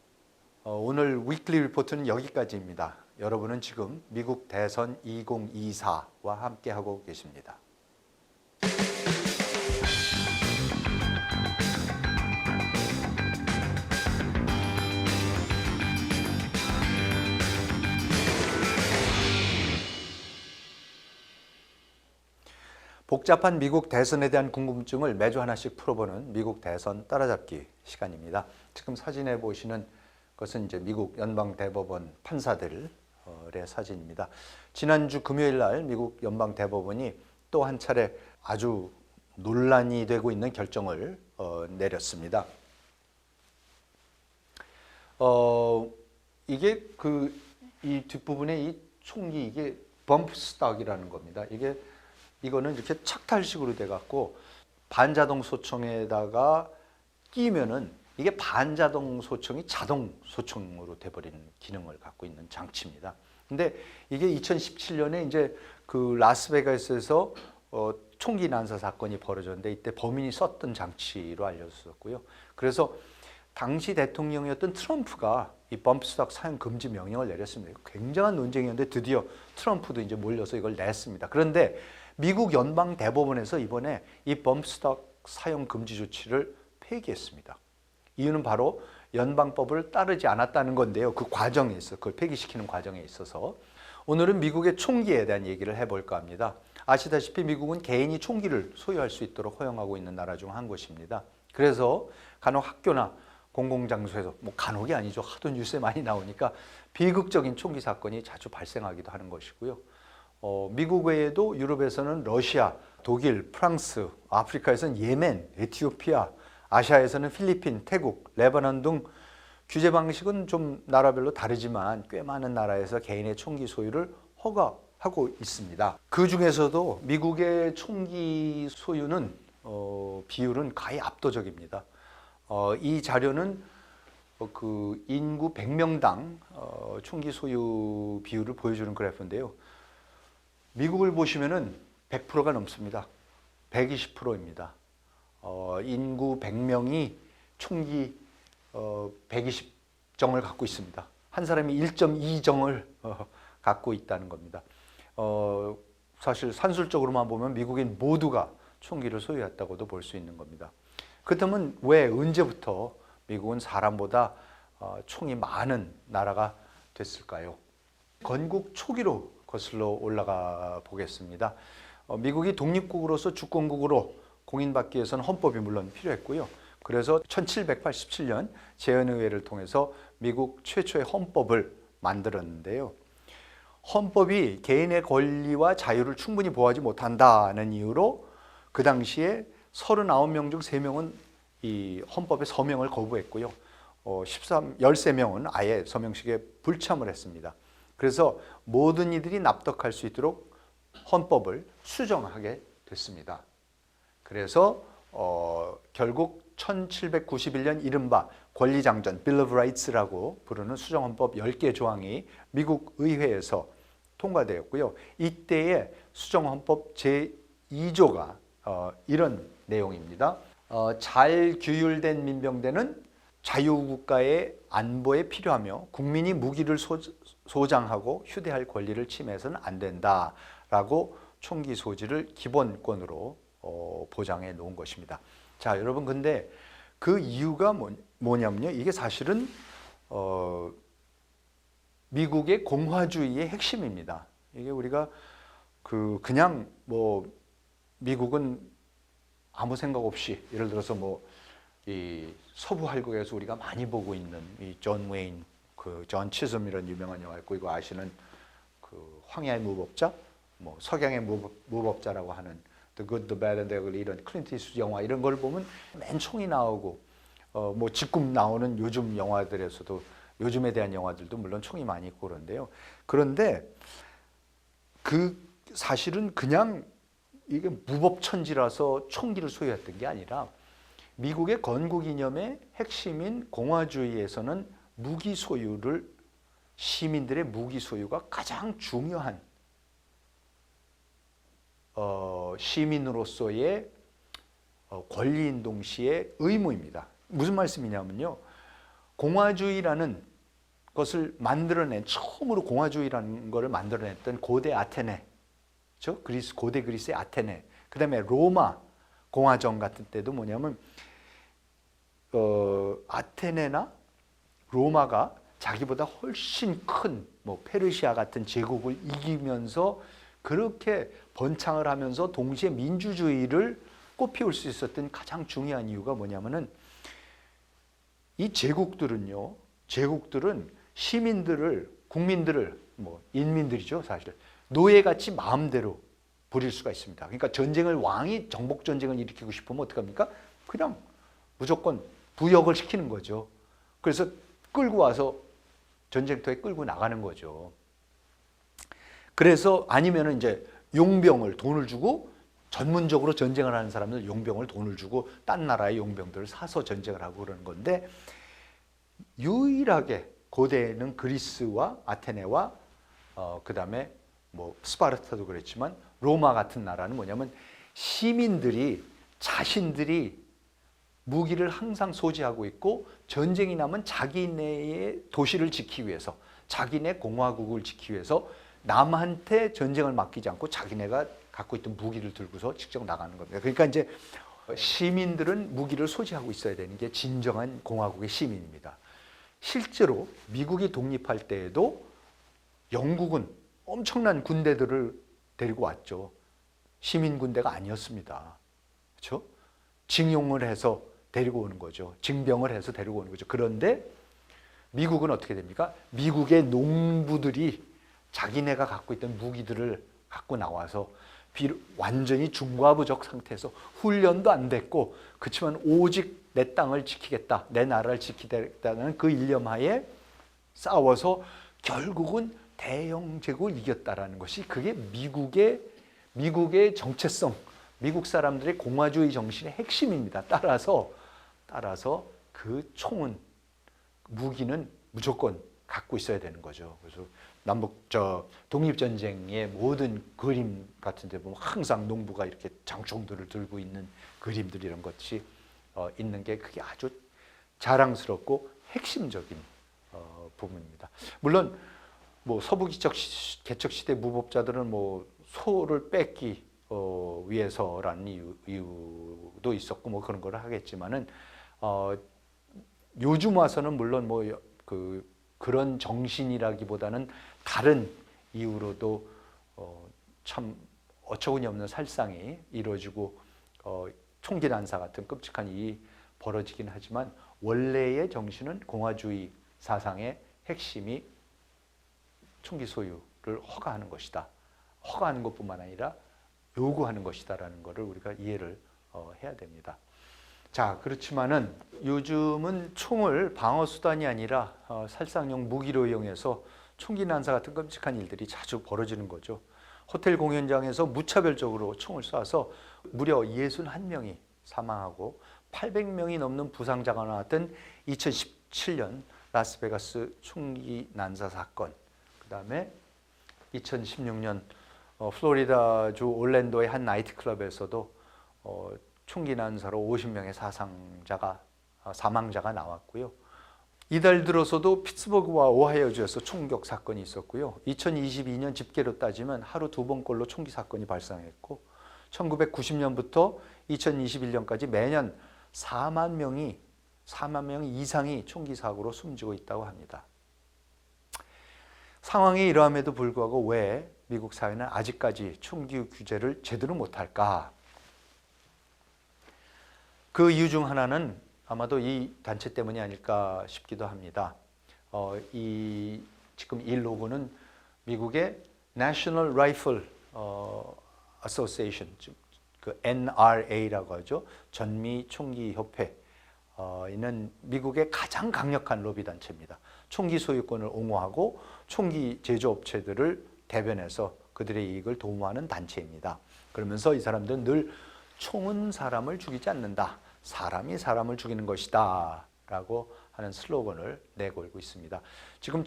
오늘 위클리 리포트는 여기까지입니다. 여러분은 지금 미국 대선 2024와 함께하고 계십니다. 복잡한 미국 대선에 대한 궁금증을 매주 하나씩 풀어보는 미국 대선 따라잡기 시간입니다. 지금 사진에 보시는 것은 이제 미국 연방대법원 판사들의 사진입니다. 지난주 금요일 날 미국 연방대법원이 또 한 차례 아주 논란이 되고 있는 결정을 내렸습니다. 이게 이 뒷부분에 이 총기 이게 범프 스톡이라는 겁니다. 이거는 이렇게 착탈식으로 돼 갖고 반자동 소총에다가 끼면은 이게 반자동 소총이 자동 소총으로 돼버리는 기능을 갖고 있는 장치입니다. 근데 이게 2017년에 이제 그 라스베가스에서 총기 난사 사건이 벌어졌는데 이때 범인이 썼던 장치로 알려졌었고요. 그래서 당시 대통령이었던 트럼프가 이 범프스톡 사용 금지 명령을 내렸습니다. 굉장한 논쟁이었는데 드디어 트럼프도 이제 몰려서 이걸 냈습니다. 그런데 미국 연방 대법원에서 이번에 이 범프스톡 사용 금지 조치를 폐기했습니다. 이유는 바로 연방법을 따르지 않았다는 건데요. 그 과정에 있어, 그걸 폐기시키는 과정에 있어서 오늘은 미국의 총기에 대한 얘기를 해볼까 합니다. 아시다시피 미국은 개인이 총기를 소유할 수 있도록 허용하고 있는 나라 중 한 곳입니다. 그래서 간혹 학교나 공공장소에서 간혹이 아니죠. 하도 뉴스에 많이 나오니까 비극적인 총기 사건이 자주 발생하기도 하는 것이고요. 미국 외에도 유럽에서는 러시아, 독일, 프랑스, 아프리카에서는 예멘, 에티오피아, 아시아에서는 필리핀, 태국, 레바논 등 규제 방식은 좀 나라별로 다르지만 꽤 많은 나라에서 개인의 총기 소유를 허가하고 있습니다. 그 중에서도 미국의 총기 소유는 비율은 거의 압도적입니다. 이 자료는 그 인구 100명당 총기 소유 비율을 보여주는 그래프인데요. 미국을 보시면은 100%가 넘습니다. 120%입니다. 인구 100명이 총기 120정을 갖고 있습니다. 한 사람이 1.2정을 갖고 있다는 겁니다. 사실 산술적으로만 보면 미국인 모두가 총기를 소유했다고도 볼 수 있는 겁니다. 그렇다면 왜 언제부터 미국은 사람보다 총이 많은 나라가 됐을까요? 건국 초기로 거슬러 올라가 보겠습니다. 미국이 독립국으로서 주권국으로 공인받기 위해서는 헌법이 물론 필요했고요. 그래서 1787년 재헌의회를 통해서 미국 최초의 헌법을 만들었는데요. 헌법이 개인의 권리와 자유를 충분히 보호하지 못한다는 이유로 그 당시에 39명 중 3명은 이 헌법에 서명을 거부했고요. 13명은 아예 서명식에 불참을 했습니다. 그래서 모든 이들이 납득할 수 있도록 헌법을 수정하게 됐습니다. 그래서 결국 1791년 이른바 권리장전 Bill of Rights라고 부르는 수정헌법 10개 조항이 미국 의회에서 통과되었고요. 이때의 수정헌법 제2조가 이런 내용입니다. 잘 규율된 민병대는 자유국가의 안보에 필요하며 국민이 무기를 소장하고 휴대할 권리를 침해해서는 안 된다라고 총기 소지를 기본권으로 보장해 놓은 것입니다. 자, 여러분, 근데 그 이유가 뭐냐면요. 이게 사실은 미국의 공화주의의 핵심입니다. 이게 우리가 그냥 미국은 아무 생각 없이, 예를 들어서 이 서부 할국에서 우리가 많이 보고 있는 이 존 웨인, 존 치즘이라는 유명한 영화 있고, 이거 아시는 그 황야의 무법자, 석양의 무법자라고 하는 The Good, The Bad and The Ugly, 이런 클린트 이스트우드 영화 이런 걸 보면 맨 총이 나오고 지금 나오는 요즘 영화들에서도 요즘에 대한 영화들도 물론 총이 많이 있고 그런데요. 그런데 사실은 그냥 이게 무법천지라서 총기를 소유했던 게 아니라 미국의 건국 이념의 핵심인 공화주의에서는 무기 소유를, 시민들의 무기 소유가 가장 중요한 시민으로서의 권리인 동시에 의무입니다. 무슨 말씀이냐면요. 공화주의라는 것을 처음으로 공화주의라는 것을 만들어냈던 고대 아테네, 고대 그리스의 아테네, 그 다음에 로마 공화정 같은 때도 뭐냐면 아테네나 로마가 자기보다 훨씬 큰 페르시아 같은 제국을 이기면서 그렇게 번창을 하면서 동시에 민주주의를 꽃피울 수 있었던 가장 중요한 이유가 뭐냐면은 이 제국들은 시민들을, 국민들을, 인민들이죠, 사실 노예같이 마음대로 부릴 수가 있습니다. 그러니까 왕이 정복 전쟁을 일으키고 싶으면 어떡합니까? 그냥 무조건 부역을 시키는 거죠. 그래서 끌고 와서 전쟁터에 끌고 나가는 거죠. 그래서 아니면은 이제 용병을 돈을 주고, 전문적으로 전쟁을 하는 사람들 용병을 돈을 주고 딴 나라의 용병들을 사서 전쟁을 하고 그러는 건데, 유일하게 고대에는 그리스와 아테네와 그 다음에 스파르타도 그랬지만 로마 같은 나라는 뭐냐면 시민들이 자신들이 무기를 항상 소지하고 있고 전쟁이 나면 자기네의 도시를 지키기 위해서 자기네 공화국을 지키기 위해서 남한테 전쟁을 맡기지 않고 자기네가 갖고 있던 무기를 들고서 직접 나가는 겁니다. 그러니까 이제 시민들은 무기를 소지하고 있어야 되는 게 진정한 공화국의 시민입니다. 실제로 미국이 독립할 때에도 영국은 엄청난 군대들을 데리고 왔죠. 시민 군대가 아니었습니다. 그렇죠? 징용을 해서 데리고 오는 거죠. 징병을 해서 데리고 오는 거죠. 그런데 미국은 어떻게 됩니까? 미국의 농부들이 자기네가 갖고 있던 무기들을 갖고 나와서 완전히 중과부적 상태에서 훈련도 안 됐고 그렇지만 오직 내 땅을 지키겠다, 내 나라를 지키겠다는 그 일념하에 싸워서 결국은 대영 제국을 이겼다라는 것이 그게 미국의 정체성, 미국 사람들의 공화주의 정신의 핵심입니다. 따라서 그 총은 무기는 무조건 갖고 있어야 되는 거죠. 그래서 독립전쟁의 모든 그림 같은 데 보면 항상 농부가 이렇게 장총들을 들고 있는 그림들 이런 것이 있는 게 그게 아주 자랑스럽고 핵심적인 부분입니다. 물론 뭐 서부 개척 시대 무법자들은 뭐 소를 뺏기 위해서라는 이유도 있었고 뭐 그런 걸 하겠지만은 요즘 와서는 물론 뭐 그런 정신이라기보다는 다른 이유로도 참 어처구니 없는 살상이 이루어지고 총기 난사 같은 끔찍한 일이 벌어지긴 하지만 원래의 정신은 공화주의 사상의 핵심이 총기 소유를 허가하는 것이다. 허가하는 것뿐만 아니라 요구하는 것이다라는 것을 우리가 이해를 해야 됩니다. 자, 그렇지만은 요즘은 총을 방어 수단이 아니라 살상용 무기로 이용해서 총기 난사 같은 끔찍한 일들이 자주 벌어지는 거죠. 호텔 공연장에서 무차별적으로 총을 쏴서 무려 61명이 사망하고 800명이 넘는 부상자가 나왔던 2017년 라스베가스 총기 난사 사건, 그 다음에 2016년 플로리다주 올랜도의 한 나이트클럽에서도 총기 난사로 50명의 사망자가 나왔고요. 이달 들어서도 피츠버그와 오하이오주에서 총격 사건이 있었고요. 2022년 집계로 따지면 하루 2번꼴로 총기 사건이 발생했고 1990년부터 2021년까지 매년 4만 명 이상이 총기 사고로 숨지고 있다고 합니다. 상황이 이러함에도 불구하고 왜 미국 사회는 아직까지 총기 규제를 제대로 못할까? 그 이유 중 하나는 아마도 이 단체 때문이 아닐까 싶기도 합니다. 지금 이 로고는 미국의 National Rifle Association, 그 NRA라고 하죠. 전미 총기 협회. 이는 미국의 가장 강력한 로비 단체입니다. 총기 소유권을 옹호하고 총기 제조업체들을 대변해서 그들의 이익을 도모하는 단체입니다. 그러면서 이 사람들은 늘 총은 사람을 죽이지 않는다. 사람이 사람을 죽이는 것이다. 라고 하는 슬로건을 내걸고 있습니다. 지금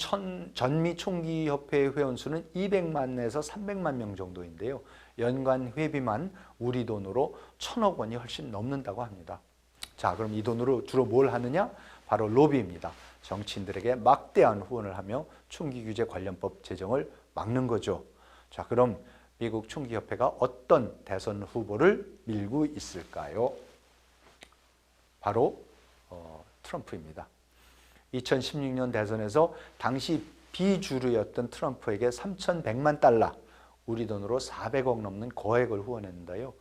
전미 총기 협회 회원수는 200만에서 300만 명 정도인데요. 연간 회비만 우리 돈으로 1,000억 원이 훨씬 넘는다고 합니다. 자, 그럼 이 돈으로 주로 뭘 하느냐? 바로 로비입니다. 정치인들에게 막대한 후원을 하며 총기 규제 관련법 제정을 막는 거죠. 자, 그럼 미국 총기협회가 어떤 대선 후보를 밀고 있을까요? 바로 트럼프입니다. 2016년 대선에서 당시 비주류였던 트럼프에게 3,100만 달러, 우리 돈으로 400억 넘는 거액을 후원했는데요.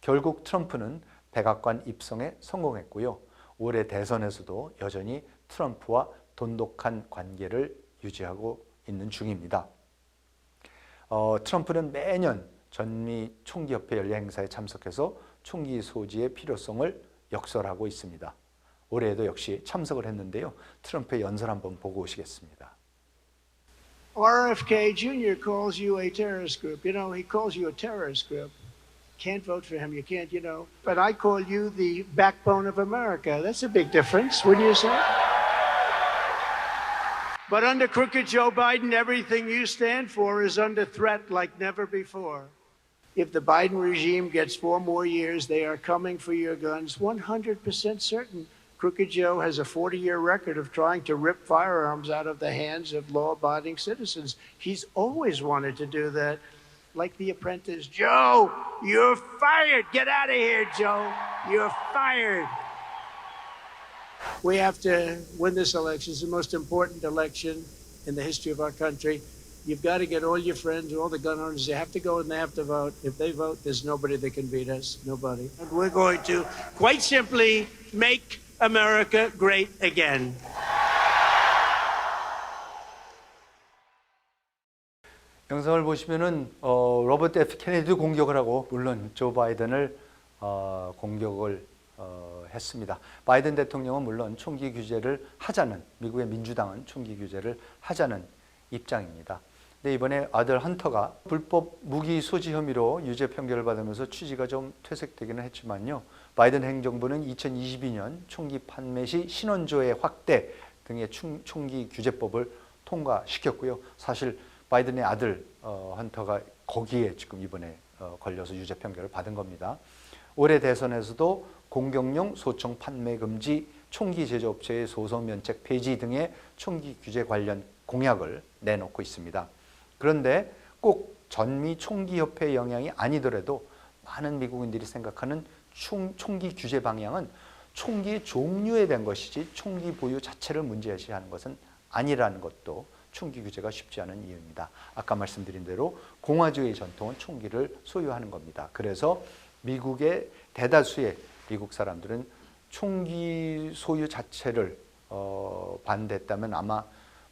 결국 트럼프는 백악관 입성에 성공했고요. 올해 대선에서도 여전히 트럼프와 돈독한 관계를 유지하고 있는 중입니다. 트럼프는 매년 전미 총기협회 연례 행사에 참석해서 총기 소지의 필요성을 역설하고 있습니다. 올해에도 역시 참석을 했는데요. 트럼프의 연설 한번 보고 오시겠습니다. RFK Jr. calls you a terrorist group. You know, he calls you a terrorist group. Can't vote for him. You can't, you know. But I call you the backbone of America. That's a big difference, wouldn't you say? But under crooked Joe Biden, everything you stand for is under threat like never before. if the Biden regime gets 4 more years, they are coming for your guns, 100% certain. Crooked Joe has a 40-year record of trying to rip firearms out of the hands of law-abiding citizens. He's always wanted to do that. Like The Apprentice, Joe, you're fired. Get out of here, Joe. You're fired. We have to win this election. It's the most important election in the history of our country. You've got to get all your friends, all the gun owners, they have to go and they have to vote. If they vote, there's nobody that can beat us. Nobody. And we're going to, quite simply, make America great again. 영상을 보시면은 로버트 F 케네디도 공격을 하고 물론 조 바이든을 공격을 했습니다. 바이든 대통령은 물론 총기 규제를 하자는, 미국의 민주당은 총기 규제를 하자는 입장입니다. 근데 이번에 아들 헌터가 불법 무기 소지 혐의로 유죄 판결을 받으면서 취지가 좀 퇴색되기는 했지만요. 바이든 행정부는 2022년 총기 판매 시 신원조회 확대 등의 총기 규제법을 통과시켰고요. 사실 바이든의 아들 헌터가 거기에 지금 이번에 걸려서 유죄 판결을 받은 겁니다. 올해 대선에서도 공격용 소총 판매 금지, 총기 제조업체의 소송 면책 폐지 등의 총기 규제 관련 공약을 내놓고 있습니다. 그런데 꼭 전미 총기협회의 영향이 아니더라도 많은 미국인들이 생각하는 총기 규제 방향은 총기의 종류에 대한 것이지 총기 보유 자체를 문제시하는 것은 아니라는 것도 총기 규제가 쉽지 않은 이유입니다. 아까 말씀드린 대로 공화주의 전통은 총기를 소유하는 겁니다. 그래서 미국의 대다수의 미국 사람들은 총기 소유 자체를 반대했다면 아마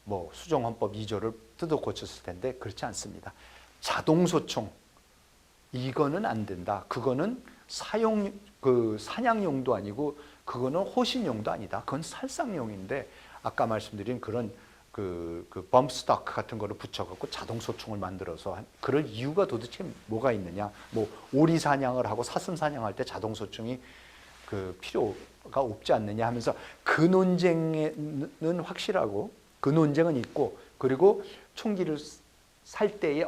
뭐 수정헌법 2조를 뜯어 고쳤을 텐데 그렇지 않습니다. 자동소총 이거는 안 된다. 그거는 사냥용도 아니고 그거는 호신용도 아니다. 그건 살상용인데 아까 말씀드린 그런 그 범스토크 같은 거를 붙여갖고 자동소총을 만들어서 그럴 이유가 도대체 뭐가 있느냐? 뭐 오리 사냥을 하고 사슴 사냥할 때 자동소총이 필요가 없지 않느냐 하면서 그 논쟁은 확실하고 그 논쟁은 있고 그리고 총기를 살 때에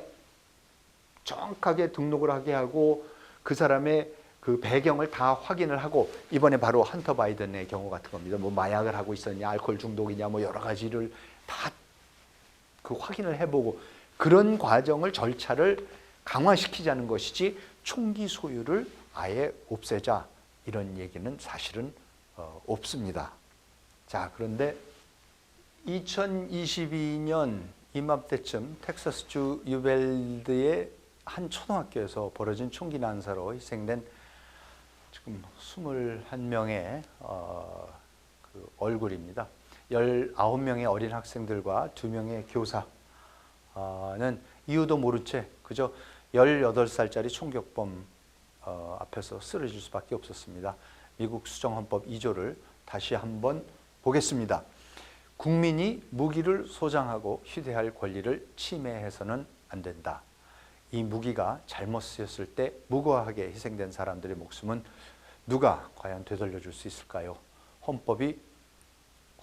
정확하게 등록을 하게 하고 그 사람의 그 배경을 다 확인을 하고 이번에 바로 헌터 바이든의 경우 같은 겁니다. 뭐 마약을 하고 있었냐, 알코올 중독이냐, 뭐 여러 가지를 다 그 확인을 해보고 그런 과정을 절차를 강화시키자는 것이지 총기 소유를 아예 없애자 이런 얘기는 사실은 없습니다. 자, 그런데 2022년 이맘때쯤 텍사스주 유벨드의 한 초등학교에서 벌어진 총기 난사로 희생된 지금 21명의 그 얼굴입니다. 19명의 어린 학생들과 2명의 교사는 이유도 모른 채 그저 18살짜리 총격범 앞에서 쓰러질 수밖에 없었습니다. 미국 수정헌법 2조를 다시 한번 보겠습니다. 국민이 무기를 소장하고 휴대할 권리를 침해해서는 안 된다. 이 무기가 잘못 쓰였을 때 무고하게 희생된 사람들의 목숨은 누가 과연 되돌려줄 수 있을까요?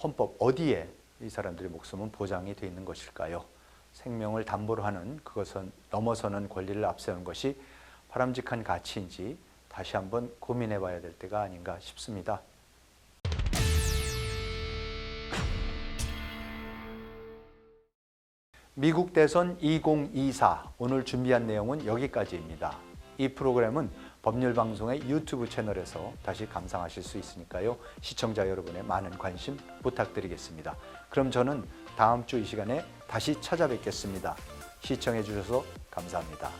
헌법 어디에 이 사람들의 목숨은 보장이 되어 있는 것일까요? 생명을 담보로 하는 그것은 넘어서는 권리를 앞세운 것이 바람직한 가치인지 다시 한번 고민해 봐야 될 때가 아닌가 싶습니다. 미국 대선 2024 오늘 준비한 내용은 여기까지입니다. 이 프로그램은 법률방송의 유튜브 채널에서 다시 감상하실 수 있으니까요. 시청자 여러분의 많은 관심 부탁드리겠습니다. 그럼 저는 다음 주 이 시간에 다시 찾아뵙겠습니다. 시청해 주셔서 감사합니다.